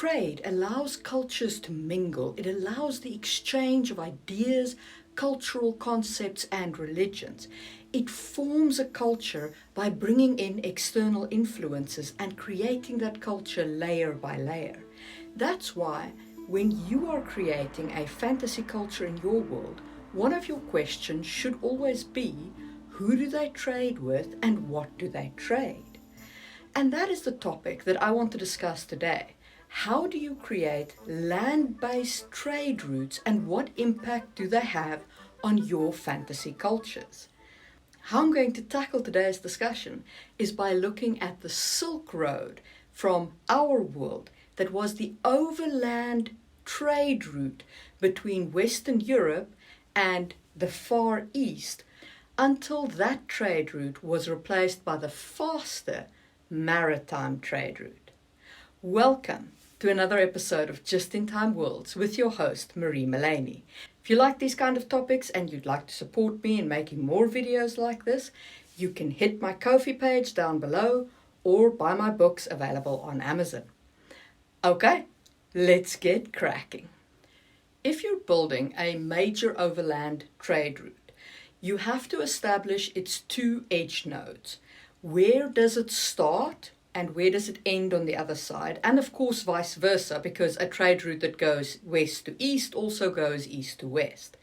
trade allows cultures to mingle. It allows the exchange of ideas, cultural concepts, and religions. It forms a culture by bringing in external influences and creating that culture layer by layer. That's why when you are creating a fantasy culture in your world, one of your questions should always be, who do they trade with and what do they trade? And that is the topic that I want to discuss today. How do you create land-based trade routes and what impact do they have on your fantasy cultures? How I'm going to tackle today's discussion is by looking at the Silk Road from our world that was the overland trade route between Western Europe and the Far East until that trade route was replaced by the faster maritime trade route. Welcome to another episode of Just in Time Worlds with your host Marie Mullaney. If you like these kind of topics and you'd like to support me in making more videos like this, you can hit my Ko-fi page down below or buy my books available on Amazon. Okay, let's get cracking. If you're building a major overland trade route, you have to establish its two edge nodes. Where does it start and where does it end on the other side? And of course vice versa, because a trade route that goes west to east also goes east to west.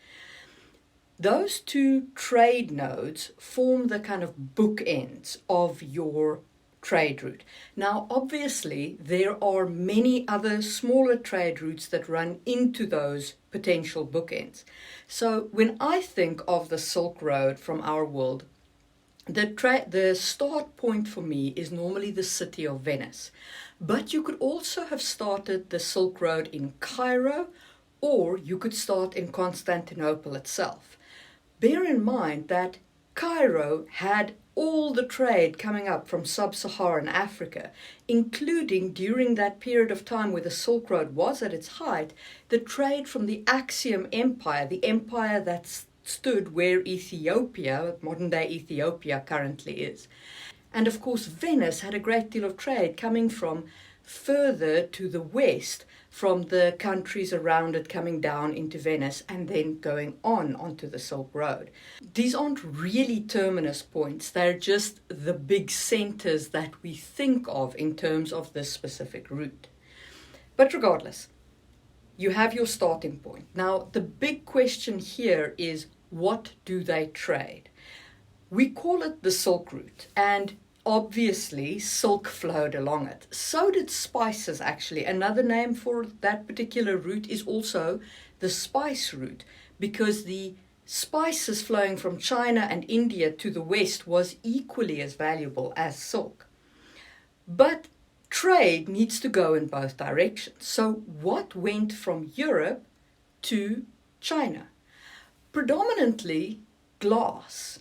Those two trade nodes form the kind of bookends of your trade route. Now, obviously, there are many other smaller trade routes that run into those potential bookends. So when I think of the Silk Road from our world, the start point for me is normally the city of Venice. But you could also have started the Silk Road in Cairo, or you could start in Constantinople itself. Bear in mind that Cairo had all the trade coming up from sub-Saharan Africa, including during that period of time where the Silk Road was at its height, the trade from the Axiom Empire, the empire that stood where Ethiopia, modern-day Ethiopia, currently is. And of course, Venice had a great deal of trade coming from further to the west, from the countries around it coming down into Venice and then going on onto the Silk Road. These aren't really terminus points, they're just the big centers that we think of in terms of this specific route. But regardless, you have your starting point. Now, the big question here is, what do they trade? We call it the Silk Route, and obviously silk flowed along it. So did spices, actually. Another name for that particular route is also the spice route, because the spices flowing from China and India to the west was equally as valuable as silk. But trade needs to go in both directions. So what went from Europe to China? Predominantly glass.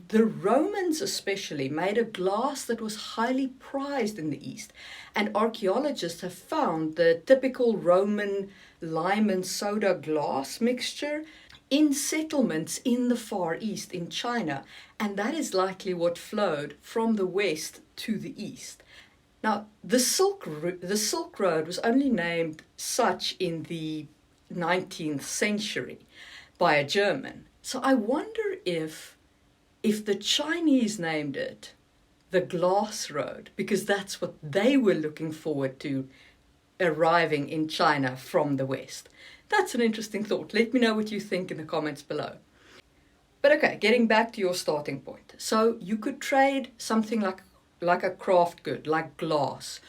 The Romans especially made a glass that was highly prized in the East, and archaeologists have found the typical Roman lime and soda glass mixture in settlements in the Far East, in China, and that is likely what flowed from the west to the east. Now, the Silk Road was only named such in the 19th century by a German. So I wonder if the Chinese named it the Glass Road, because that's what they were looking forward to arriving in China from the west. That's an interesting thought. Let me know what you think in the comments below. But okay, getting back to your starting point. So you could trade something like a craft good, like glass,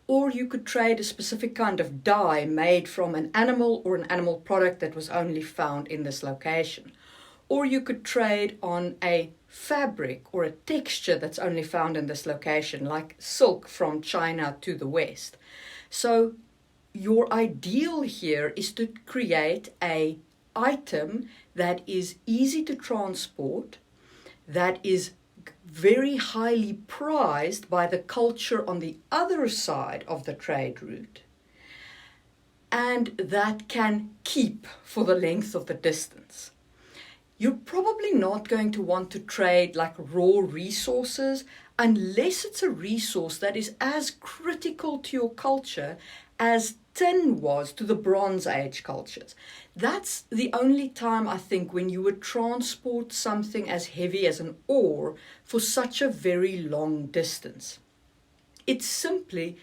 or you could trade a specific kind of dye made from an animal or an animal product that was only found in this location. Or you could trade on a fabric or a texture that's only found in this location, like silk from China to the west. So your ideal here is to create an item that is easy to transport, that is very highly prized by the culture on the other side of the trade route, and that can keep for the length of the distance. You're probably not going to want to trade like raw resources unless it's a resource that is as critical to your culture as tin was to the Bronze Age cultures. That's the only time, I think, when you would transport something as heavy as an ore for such a very long distance. It's simply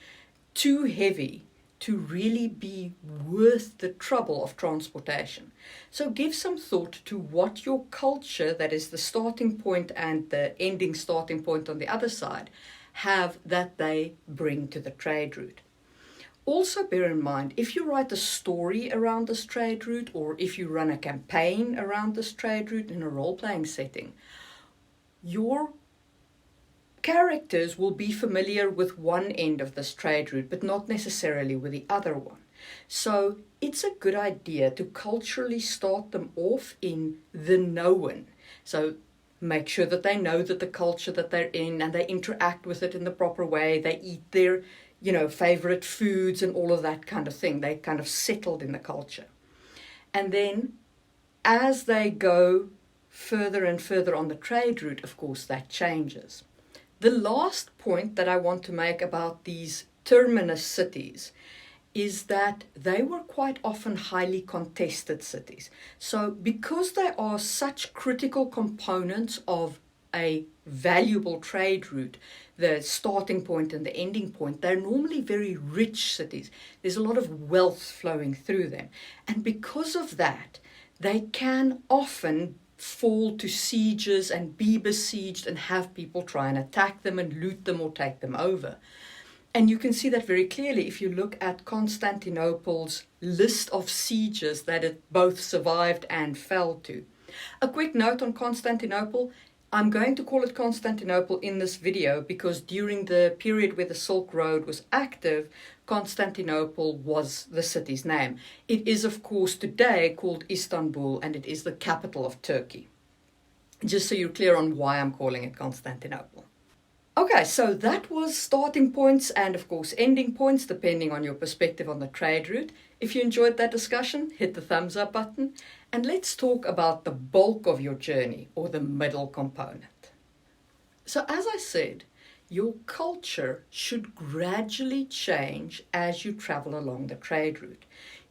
too heavy to really be worth the trouble of transportation. So give some thought to what your culture, that is the starting point and the ending starting point on the other side, have that they bring to the trade route. Also bear in mind, if you write a story around this trade route, or if you run a campaign around this trade route in a role-playing setting, your characters will be familiar with one end of this trade route, but not necessarily with the other one. So it's a good idea to culturally start them off in the known. So make sure that they know that the culture that they're in, and they interact with it in the proper way. They eat their, favorite foods and all of that kind of thing. They kind of settled in the culture. And then as they go further and further on the trade route, of course, that changes. The last point that I want to make about these terminus cities is that they were quite often highly contested cities. So because they are such critical components of a valuable trade route, the starting point and the ending point, they're normally very rich cities. There's a lot of wealth flowing through them. And because of that, they can often fall to sieges and be besieged and have people try and attack them and loot them or take them over. And you can see that very clearly if you look at Constantinople's list of sieges that it both survived and fell to. A quick note on Constantinople. I'm going to call it Constantinople in this video because during the period where the Silk Road was active, Constantinople was the city's name. It is, of course, today called Istanbul, and it is the capital of Turkey. Just so you're clear on why I'm calling it Constantinople. Okay, so that was starting points and, of course, ending points, depending on your perspective on the trade route. If you enjoyed that discussion, hit the thumbs up button. And let's talk about the bulk of your journey, or the middle component. So as I said, your culture should gradually change as you travel along the trade route.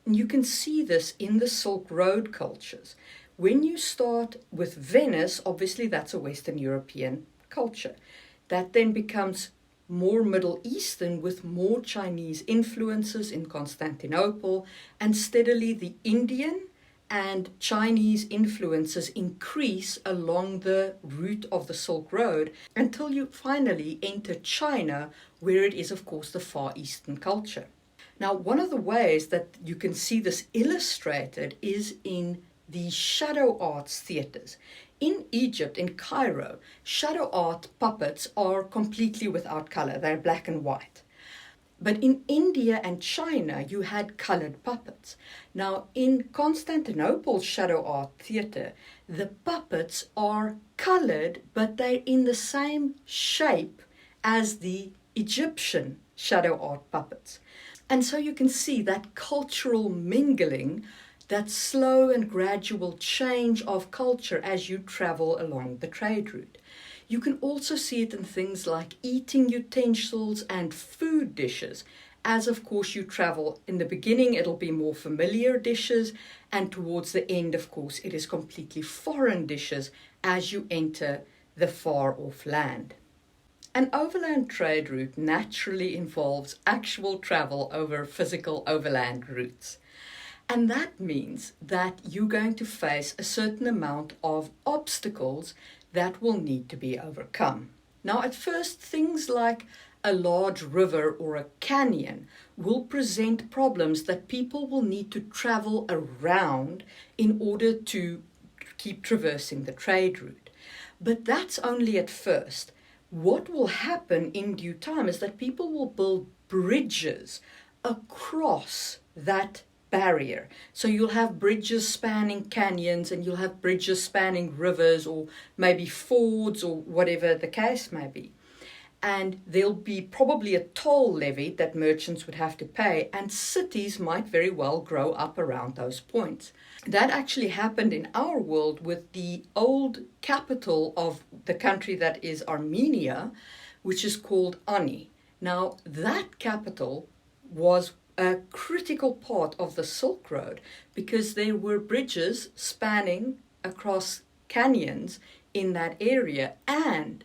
And you can see this in the Silk Road cultures. When you start with Venice, obviously that's a Western European culture. That then becomes more Middle Eastern with more Chinese influences in Constantinople, and steadily the Indian and Chinese influences increase along the route of the Silk Road until you finally enter China, where it is, of course, the Far Eastern culture. Now, one of the ways that you can see this illustrated is in the shadow arts theaters. In Egypt, in Cairo, shadow art puppets are completely without color. They're black and white. But in India and China, you had colored puppets. Now, in Constantinople's shadow art theater, the puppets are colored, but they're in the same shape as the Egyptian shadow art puppets. And so you can see that cultural mingling, that slow and gradual change of culture as you travel along the trade route. You can also see it in things like eating utensils and food dishes. As of course you travel, in the beginning it'll be more familiar dishes, and towards the end, of course, it is completely foreign dishes as you enter the far off land. An overland trade route naturally involves actual travel over physical overland routes. And that means that you're going to face a certain amount of obstacles that will need to be overcome. Now, at first, things like a large river or a canyon will present problems that people will need to travel around in order to keep traversing the trade route. But that's only at first. What will happen in due time is that people will build bridges across that barrier. So you'll have bridges spanning canyons, and you'll have bridges spanning rivers, or maybe fords, or whatever the case may be. And there'll be probably a toll levy that merchants would have to pay, and cities might very well grow up around those points. That actually happened in our world with the old capital of the country that is Armenia, which is called Ani. Now, that capital was a critical part of the Silk Road because there were bridges spanning across canyons in that area, and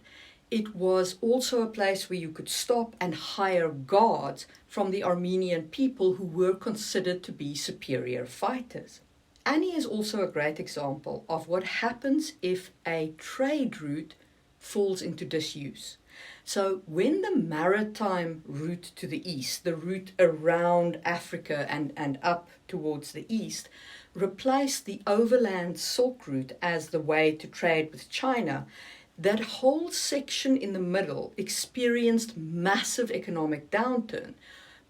it was also a place where you could stop and hire guards from the Armenian people who were considered to be superior fighters. Ani is also a great example of what happens if a trade route falls into disuse. So when the maritime route to the east, the route around Africa and up towards the east, replaced the overland Silk Route as the way to trade with China, that whole section in the middle experienced massive economic downturn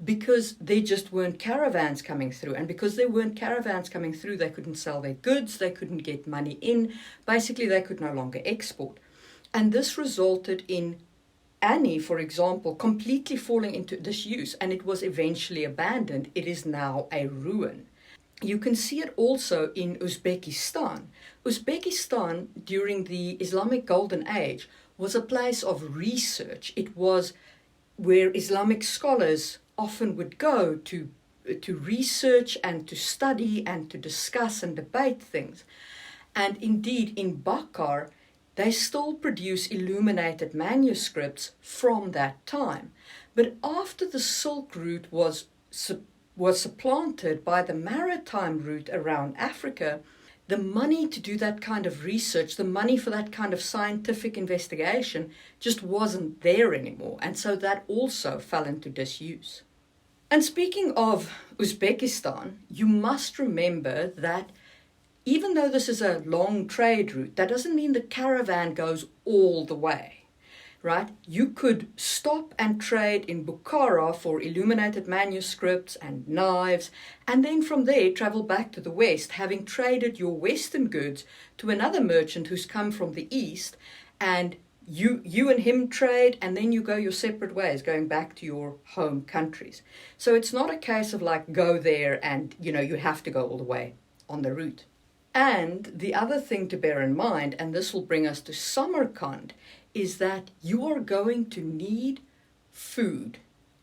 because there just weren't caravans coming through. And because there weren't caravans coming through, they couldn't sell their goods, they couldn't get money in. Basically, they could no longer export. And this resulted in Ani, for example, completely falling into disuse, and it was eventually abandoned. It is now a ruin. You can see it also in Uzbekistan. Uzbekistan, during the Islamic Golden Age, was a place of research. It was where Islamic scholars often would go to research and to study and to discuss and debate things. And indeed, in Bakar, they still produce illuminated manuscripts from that time. But after the Silk Route was supplanted by the maritime route around Africa, the money to do that kind of research, the money for that kind of scientific investigation just wasn't there anymore. And so that also fell into disuse. And speaking of Uzbekistan, you must remember that even though this is a long trade route, that doesn't mean the caravan goes all the way, right? You could stop and trade in Bukhara for illuminated manuscripts and knives, and then from there travel back to the west, having traded your western goods to another merchant who's come from the east, and you and him trade, and then you go your separate ways, going back to your home countries. So it's not a case of like go there and, you have to go all the way on the route. And the other thing to bear in mind, and this will bring us to Samarkand, is that you are going to need food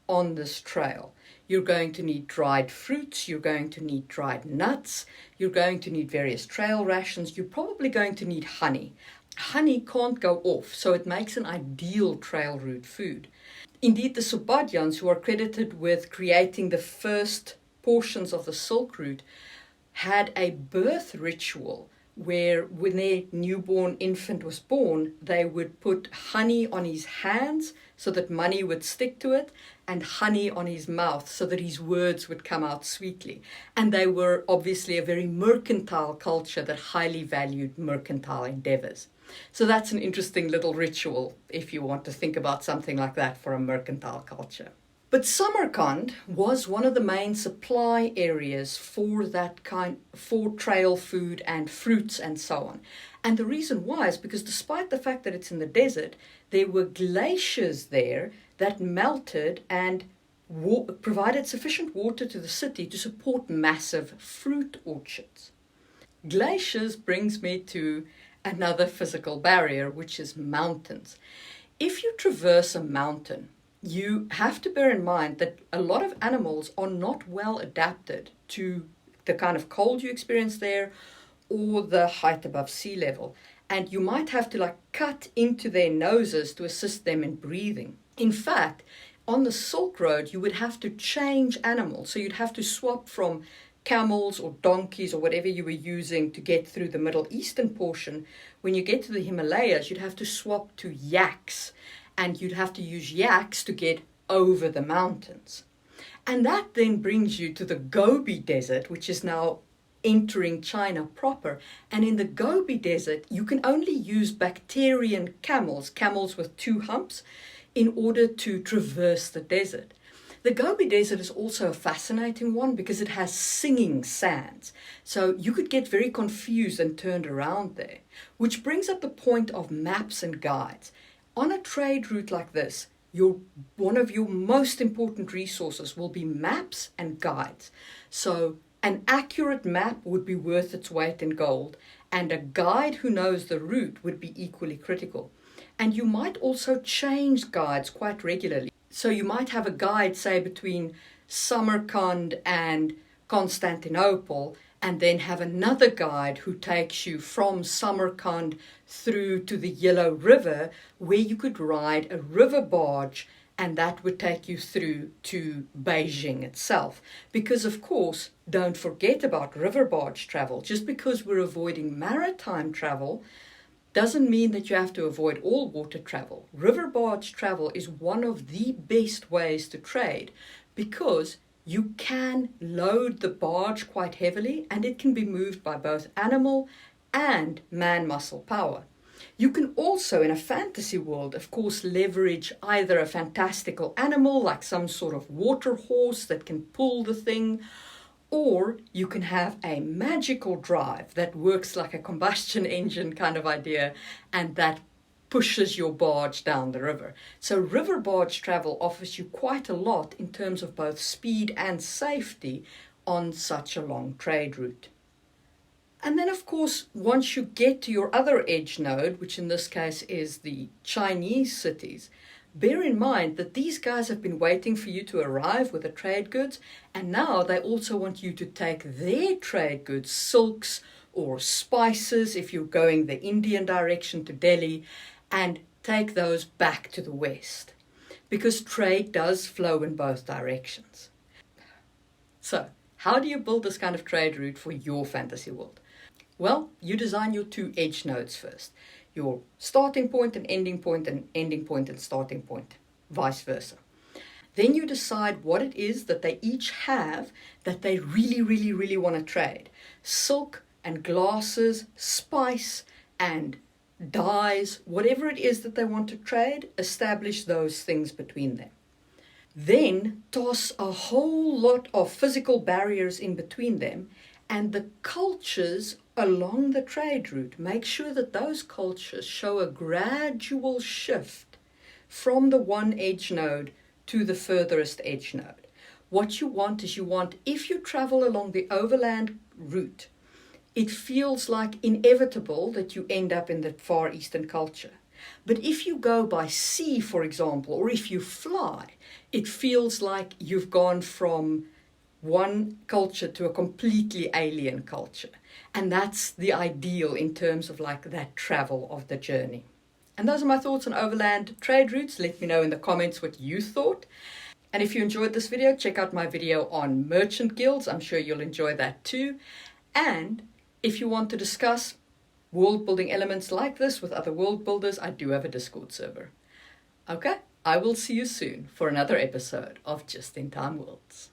on this trail. You're going to need dried fruits, you're going to need dried nuts, you're going to need various trail rations, you're probably going to need honey. Honey can't go off, so it makes an ideal trail route food. Indeed, the Subadyans, who are credited with creating the first portions of the Silk Route, had a birth ritual where when their newborn infant was born, they would put honey on his hands so that money would stick to it, and honey on his mouth so that his words would come out sweetly. And they were obviously a very mercantile culture that highly valued mercantile endeavors. So that's an interesting little ritual if you want to think about something like that for a mercantile culture. But Samarkand was one of the main supply areas for trail food and fruits and so on. And the reason why is because despite the fact that it's in the desert, there were glaciers there that melted and provided sufficient water to the city to support massive fruit orchards. Glaciers brings me to another physical barrier, which is mountains. If you traverse a mountain, you have to bear in mind that a lot of animals are not well adapted to the kind of cold you experience there or the height above sea level. And you might have to cut into their noses to assist them in breathing. In fact, on the Silk Road, you would have to change animals. So you'd have to swap from camels or donkeys or whatever you were using to get through the Middle Eastern portion. When you get to the Himalayas, you'd have to swap to yaks. And you'd have to use yaks to get over the mountains. And that then brings you to the Gobi Desert, which is now entering China proper. And in the Gobi Desert, you can only use Bactrian camels with two humps, in order to traverse the desert. The Gobi Desert is also a fascinating one because it has singing sands. So you could get very confused and turned around there, which brings up the point of maps and guides. On a trade route like this, one of your most important resources will be maps and guides. So an accurate map would be worth its weight in gold, and a guide who knows the route would be equally critical. And you might also change guides quite regularly. So you might have a guide, say, between Samarkand and Constantinople, and then have another guide who takes you from Samarkand through to the Yellow River, where you could ride a river barge, and that would take you through to Beijing itself. Because, of course, don't forget about river barge travel. Just because we're avoiding maritime travel doesn't mean that you have to avoid all water travel. River barge travel is one of the best ways to trade, because you can load the barge quite heavily and it can be moved by both animal and man muscle power. You can also, in a fantasy world, of course, leverage either a fantastical animal like some sort of water horse that can pull the thing, or you can have a magical drive that works like a combustion engine kind of idea, and that pushes your barge down the river. So river barge travel offers you quite a lot in terms of both speed and safety on such a long trade route. And then, of course, once you get to your other edge node, which in this case is the Chinese cities, bear in mind that these guys have been waiting for you to arrive with the trade goods, and now they also want you to take their trade goods, silks or spices, if you're going the Indian direction to Delhi, and take those back to the west, because trade does flow in both directions. So, how do you build this kind of trade route for your fantasy world? Well, you design your two edge nodes first. Your starting point and ending point, and ending point and starting point, vice versa. Then you decide what it is that they each have that they really want to trade. Silk and glasses, spice and dyes, whatever it is that they want to trade, establish those things between them. Then toss a whole lot of physical barriers in between them, and the cultures along the trade route, make sure that those cultures show a gradual shift from the one edge node to the furthest edge node. What you want is, if you travel along the overland route, it feels like inevitable that you end up in the Far Eastern culture. But if you go by sea, for example, or if you fly, it feels like you've gone from one culture to a completely alien culture. And that's the ideal in terms of like that travel of the journey. And those are my thoughts on overland trade routes. Let me know in the comments what you thought. And if you enjoyed this video, check out my video on merchant guilds. I'm sure you'll enjoy that too. And if you want to discuss world building elements like this with other world builders, I do have a Discord server. Okay, I will see you soon for another episode of Just in Time Worlds.